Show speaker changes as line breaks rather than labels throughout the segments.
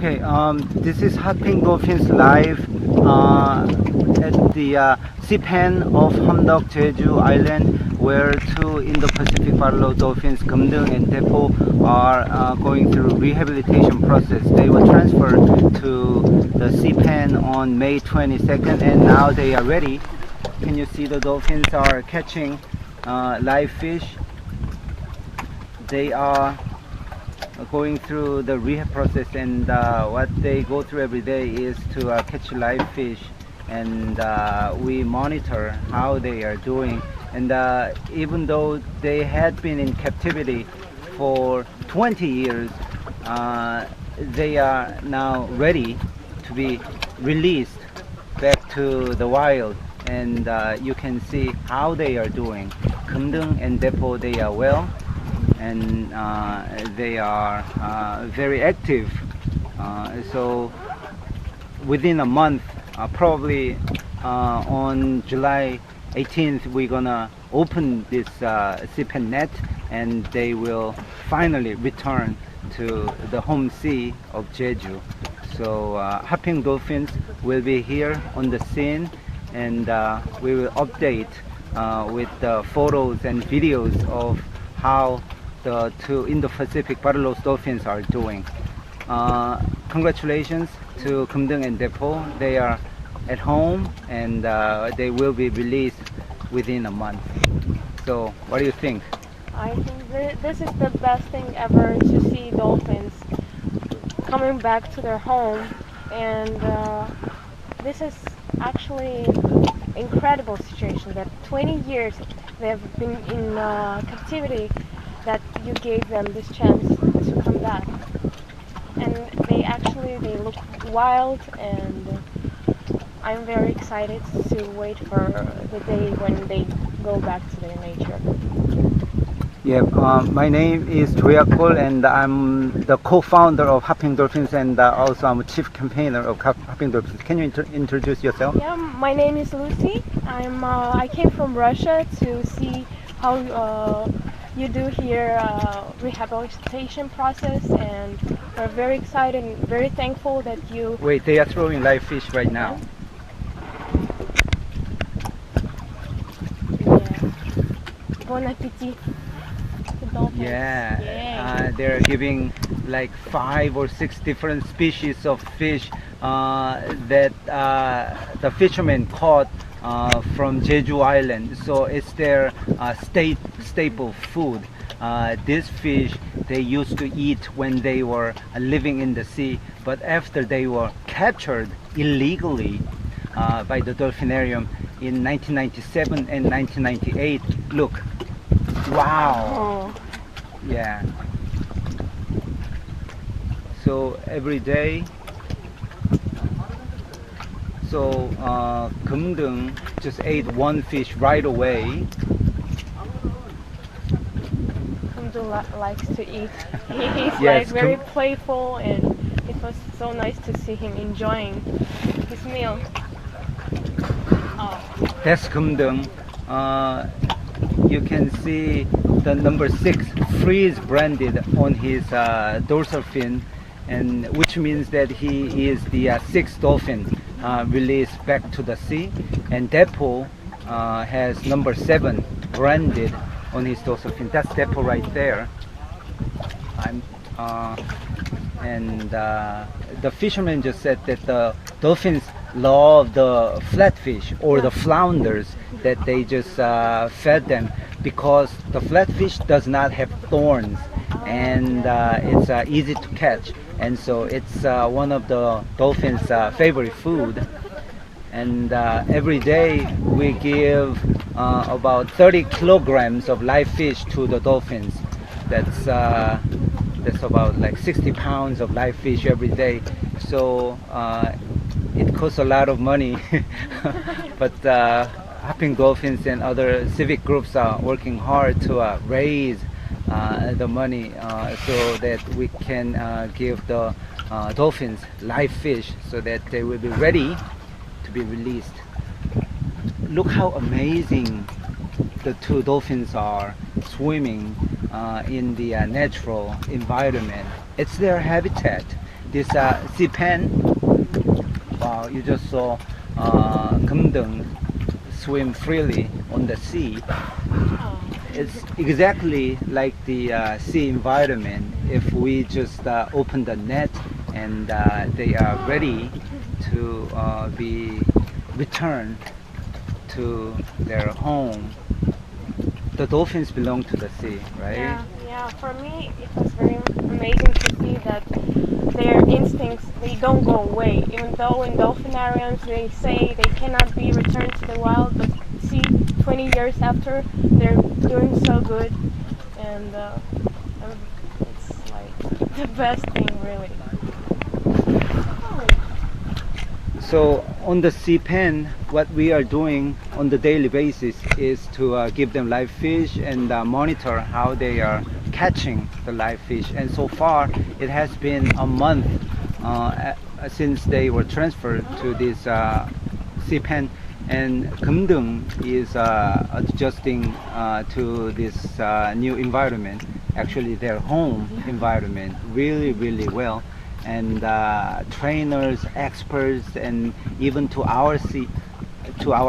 Okay, this is Hotpinkdolphins live at the sea pen of Hamdeok, Jeju Island, where two Indo-Pacific bottlenose dolphins, Geumdeung and Daepo, are going through rehabilitation process. They were transferred to the sea pen on May 22nd, and now they are ready. Can you see the dolphins are catching live fish? They are going through the rehab process, and what they go through every day is to catch live fish, and we monitor how they are doing. And even though they had been in captivity for 20 years, they are now ready to be released back to the wild, and you can see how they are doing. Geumdeung and Daepo, they are well, and they are very active. So within a month, probably on July 18th, we're gonna open this sip and net, and they will finally return to the home sea of Jeju. So Hotpinkdolphins will be here on the scene, and we will update with photos and videos of how the two Indo-Pacific bottlenose dolphins are doing. Congratulations to Geumdeung and Daepo. They are at home, and they will be released within a month. So what do you think?
I think this is the best thing ever to see dolphins coming back to their home, and this is actually incredible situation that 20 years they've been in captivity, that you gave them this chance to come back, and they look wild, and I'm very excited to wait for the day when they go back to their nature.
Yeah, my name is Joyakol, and I'm the co-founder of Hotpinkdolphins, and also I'm a chief campaigner of Hotpinkdolphins. Can you introduce yourself?
Yeah, my name is Lucy. I came from Russia to see how you do here rehabilitation process, and we're very excited and very thankful that you...
Wait, they are throwing live fish right now.
Yeah. Bon appetit. Dolphins.
Yeah, they're giving like 5 or 6 different species of fish that the fishermen caught from Jeju Island. So it's their staple food. This fish they used to eat when they were living in the sea, but after they were captured illegally by the dolphinarium in 1997 and 1998. Look, wow.
Oh.
Yeah. So every day, so Geumdeung just ate one fish right away.
Geumdeung likes to eat. He's
Yes,
like very playful, and it was so nice to see him enjoying his meal. Oh.
That's Geumdeung. You can see the number 6 freeze branded on his dorsal fin, and which means that he is the 6th dolphin released back to the sea. And Daepo has number 7 branded on his dorsal fin. That's Daepo right there. The fisherman just said that the dolphins love the flatfish or the flounders that they just fed them, because the flatfish does not have thorns, and it's easy to catch, and so it's one of the dolphins' favorite food. And every day we give about 30 kilograms of live fish to the dolphins. That's about like 60 pounds of live fish every day. So it costs a lot of money, but Hotpinkdolphins and other civic groups are working hard to raise the money so that we can give the dolphins live fish so that they will be ready to be released. Look how amazing the two dolphins are swimming in the natural environment. It's their habitat, this sea pen. Wow, you just saw Geumdeung swim freely on the sea.
Oh.
It's exactly like the sea environment. If we just open the net and they are ready to be returned to their home. The dolphins belong to the sea, right?
Yeah, yeah. For me, it was very amazing to see that their instincts, they don't go away. Even though in dolphinariums they say they cannot be returned to the wild, but see, 20 years after, they're doing so good, and it's like the best thing, really.
So on the sea pen, what we are doing on the daily basis is to give them live fish and monitor how they are catching the live fish. And so far, it has been a month since they were transferred to this sea pen, and Geumdeung is adjusting to this new environment, actually their home environment, really well. And trainers, experts, and even to our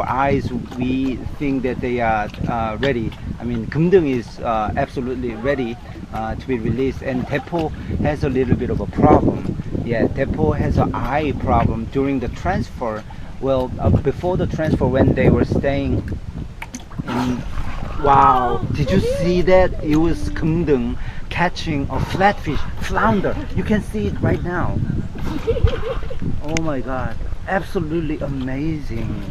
eyes, we think that they are ready. I mean, Geumdeung is absolutely ready to be released, and Daepo has a little bit of a problem. Yeah, Daepo has an eye problem during the transfer. Well, before the transfer, when they were staying in, wow, did you see that? It was Geumdeung catching a flatfish, flounder. You can see it right now. Oh my god, absolutely amazing.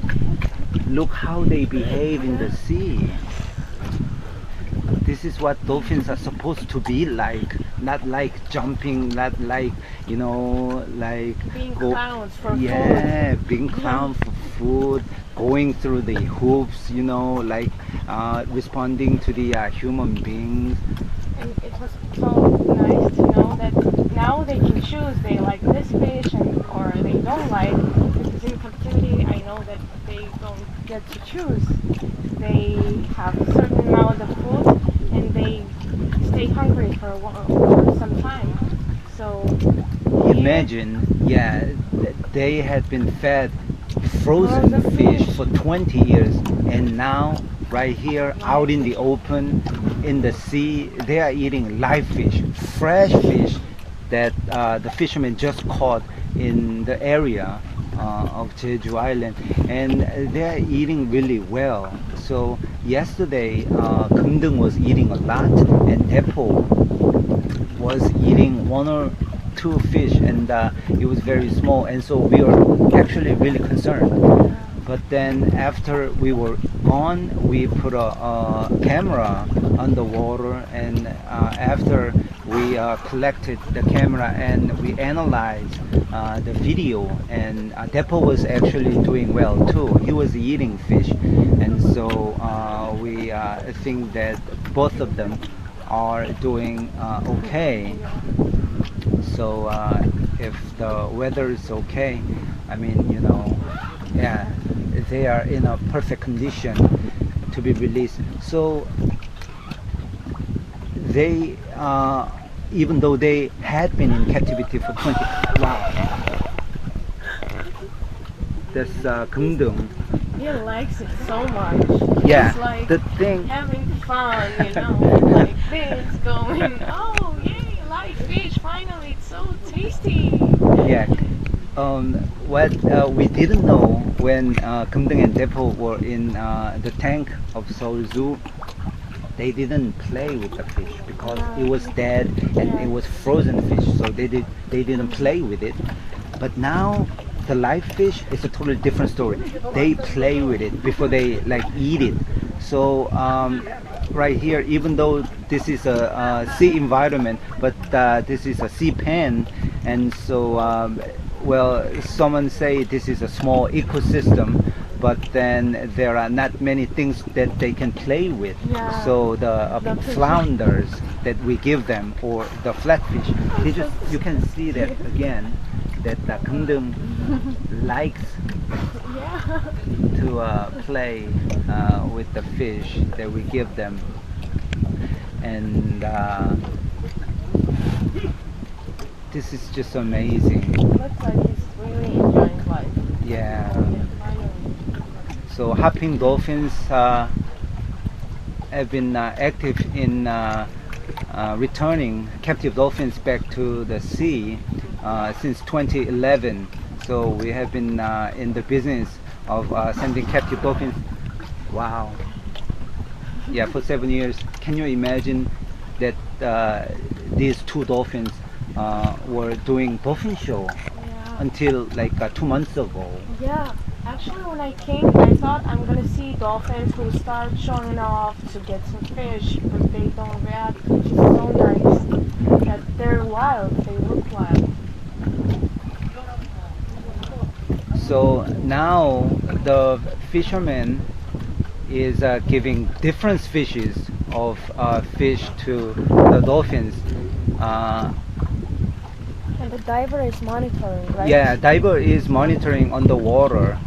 Look how they behave in the sea. This is what dolphins are supposed to be like, not like jumping, not like, you know, like
Being clowns for
yeah,
food.
being clown for food, going through the hoops, you know, like responding to the human beings.
And it was so nice to know that now they can choose. They like this fish, or they don't like. Because in captivity, I know that they don't get to choose. They have a certain amount of food, and they stay hungry for some time. So
Imagine, yeah, they had been fed frozen fish for 20 years, and now right here out in the open in the sea, they are eating live fish, fresh fish that the fishermen just caught in the area of Jeju Island, and they are eating really well. So yesterday Geumdeung was eating a lot, and Daepo was eating one or two fish, and it was very small, and so we were actually really concerned. But then after we were gone, we put a camera on the water, and after we collected the camera and we analyzed the video, and Daepo was actually doing well too. He was eating fish, and so we think that both of them are doing okay. So if the weather is okay, I mean, you know, yeah, they are in a perfect condition to be released. So they, even though they had been in captivity for 20, wow, that's Geumdeung.
he likes it so much.
Yeah,
It's like
the thing.
having fun, you know, like this, going, oh yay, live fish, finally, it's so tasty.
Yeah. What we didn't know when Geumdeung and Daepo were in the tank of Seoul Zoo, they didn't play with the fish because it was dead and it was frozen fish, so they didn't play with it. But now the live fish is a totally different story. They play with it before they like eat it. So right here, even though this is a sea environment, but this is a sea pen, and so well, someone say this is a small ecosystem, but then there are not many things that they can play with.
Yeah.
So the
The fish.
flounders that we give them, or the flatfish, they just, you can see that again, that Geumdeung likes
Yeah.
to play with the fish that we give them. And this is just amazing.
Looks like he's really enjoying life.
Yeah.
Finally.
So Hotpinkdolphins have been active in returning captive dolphins back to the sea since 2011. So we have been in the business of sending captive dolphins. Wow. Yeah, for 7 years. Can you imagine that these two dolphins were doing dolphin show
Yeah.
until like 2 months ago?
Yeah. Actually, when I came, I thought I'm gonna see dolphins who start showing off to get some fish, but they don't react, which is so nice. That they're wild. They look wild.
So now the fisherman is giving different species of fish to the dolphins.
And the diver is monitoring, right?
Yeah, diver is monitoring on the water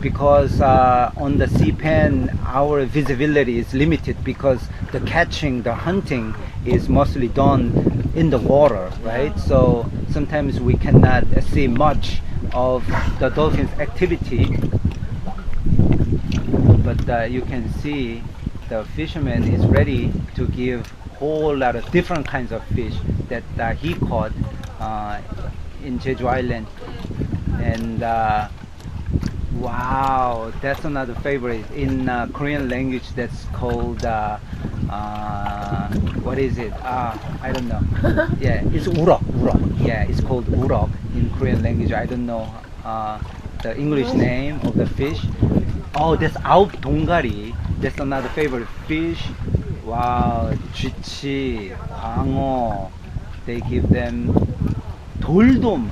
because on the sea pen our visibility is limited because the catching, the hunting is mostly done in the water, right? So sometimes we cannot see much of the dolphins activity, but you can see the fisherman is ready to give whole lot of different kinds of fish that he caught in Jeju Island. And wow, that's another favorite. In Korean language that's called what is it? I don't know. Yeah, it's urok. Yeah, it's called urok in Korean language. I don't know the English name of the fish. Oh, that's aop 동가리. That's another favorite fish. Wow, 쥐치, 광어. They give them 돌돔.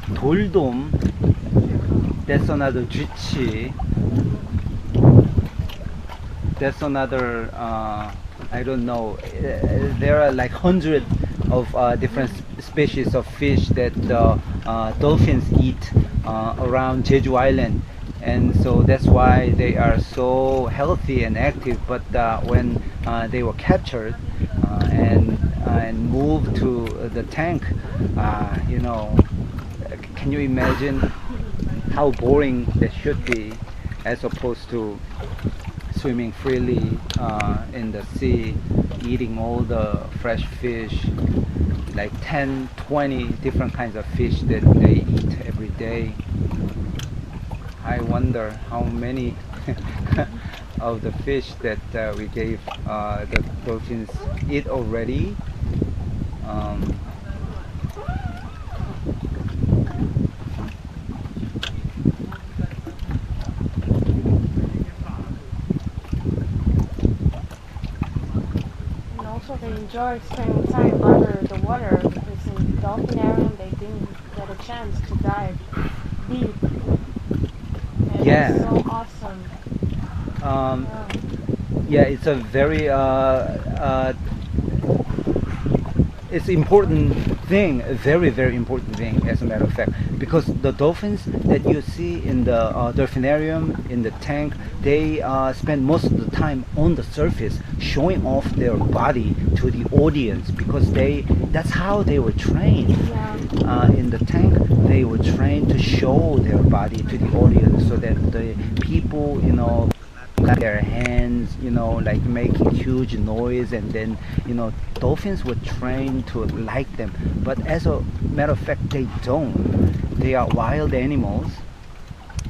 That's another 쥐치. That's another I don't know. There are like hundreds of different species of fish that dolphins eat around Jeju Island, and so that's why they are so healthy and active. But when they were captured and moved to the tank, you know, can you imagine how boring that should be, as opposed to swimming freely in the sea, eating all the fresh fish, like 10, 20 different kinds of fish that they eat every day. I wonder how many of the fish that we gave the dolphins eat already.
And also they enjoy spending time under the water because in the dolphinarium they didn't get a chance to dive deep. And
Yeah.
it's so awesome.
Yeah, it's a very it's important thing, a very important thing, as a matter of fact, because the dolphins that you see in the dolphinarium, in the tank, they spend most of the time on the surface showing off their body to the audience, because that's how they were trained.
Yeah.
In the tank they were trained to show their body to the audience, so that the people, you know, clap their hands, you know, like making huge noise, and then, you know, dolphins were trained to like them. But as a matter of fact, they don't. They are wild animals,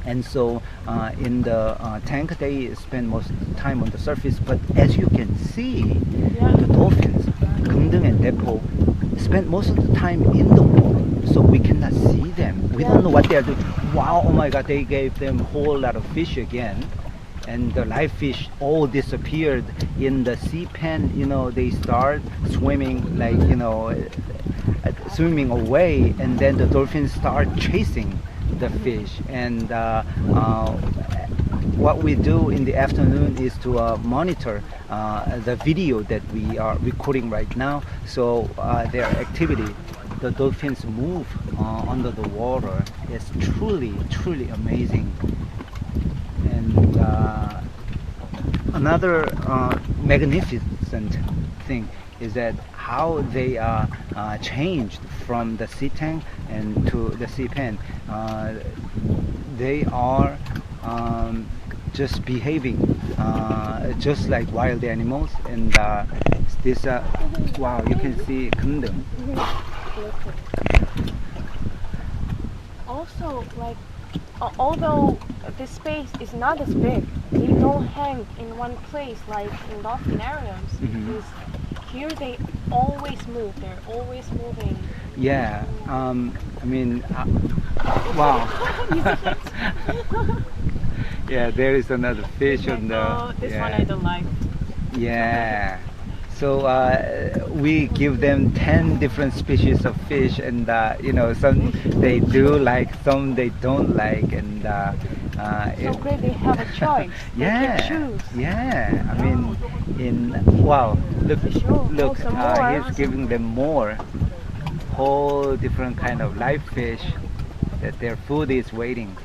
and so in the tank they spend most of the time on the surface. But as you can see, the dolphins, Geumdeung and Daepo, spend most of the time in the water, so we cannot see them. We don't know what they are doing. Wow, oh my god, they gave them a whole lot of fish again, and the live fish all disappeared in the sea pen. You know, they start swimming, like, you know, swimming away, and then the dolphins start chasing the fish. And what we do in the afternoon is to monitor the video that we are recording right now. So their activity, the dolphins move under the water, is truly amazing. And another magnificent thing is that how they are changed from the sea tank and to the sea pen. They are just behaving just like wild animals, and this wow, you can see Geumdeung.
Also, like, although the space is not as big, they don't hang in one place like in dolphinariums.
Mhm.
Because here they always move. They're always moving.
Yeah, I mean, wow. Yeah, there is another fish on the.
This
yeah.
one I don't like.
Yeah. So we give them 10 different species of fish, and some they do like, some they don't like, and
So great, they have a choice.
yeah,
They can choose.
yeah. I mean, wow, look,
Sure.
look,
Some more.
he's giving them more, whole different kind of live fish that their food is waiting.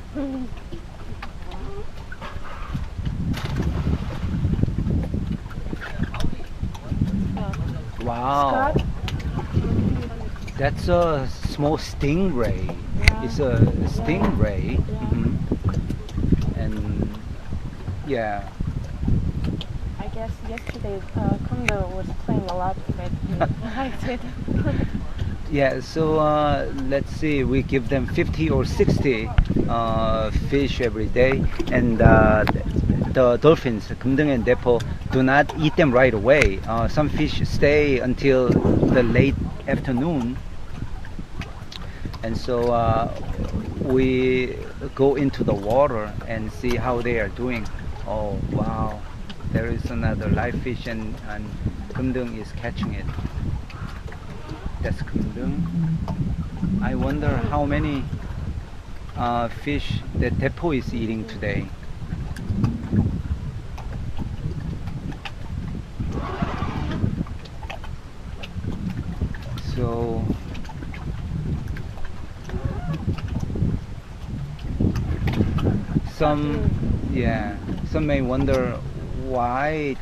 Wow,
Scott?
that's a small stingray.
Yeah.
It's a stingray.
Yeah.
Mhm. And yeah,
I guess yesterday Kundo was playing a lot with it. I liked it.
yeah. So let's see. We give them 50 or 60 fish every day, and the dolphins, Geumdeung and Daepo, do not eat them right away. Some fish stay until the late afternoon, and so we go into the water and see how they are doing. Oh wow, there is another live fish, and Geumdeung is catching it. That's Geumdeung. I wonder how many fish that Daepo is eating today. So some, yeah, some may wonder why,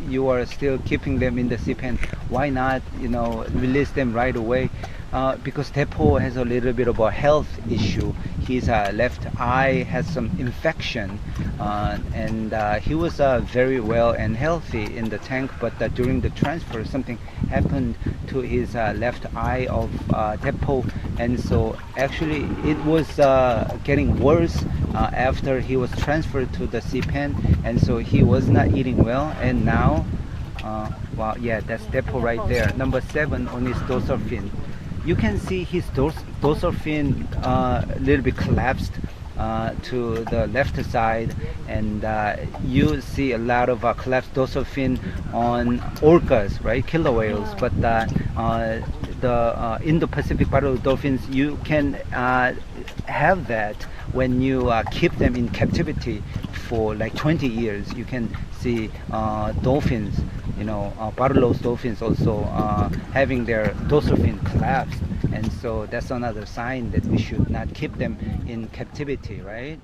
you are still keeping them in the sea pen. Why not, release them right away? Because Daepo has a little bit of a health issue. His left eye has some infection, and he was very well and healthy in the tank, but during the transfer something happened to his left eye of Daepo, and so actually it was getting worse after he was transferred to the sea pen, and so he was not eating well, and now wow, yeah, that's Daepo right there, number 7 on his dorsal fin. You can see his dorsal fin a little bit collapsed to the left side, and you see a lot of collapsed dorsal fin on orcas, right, killer whales, but the Indo-Pacific bottlenose, you can have that when you keep them in captivity for like 20 years. You can see dolphins, bottlenose dolphins also having their dorsal fin collapsed, and so that's another sign that we should not keep them in captivity, right?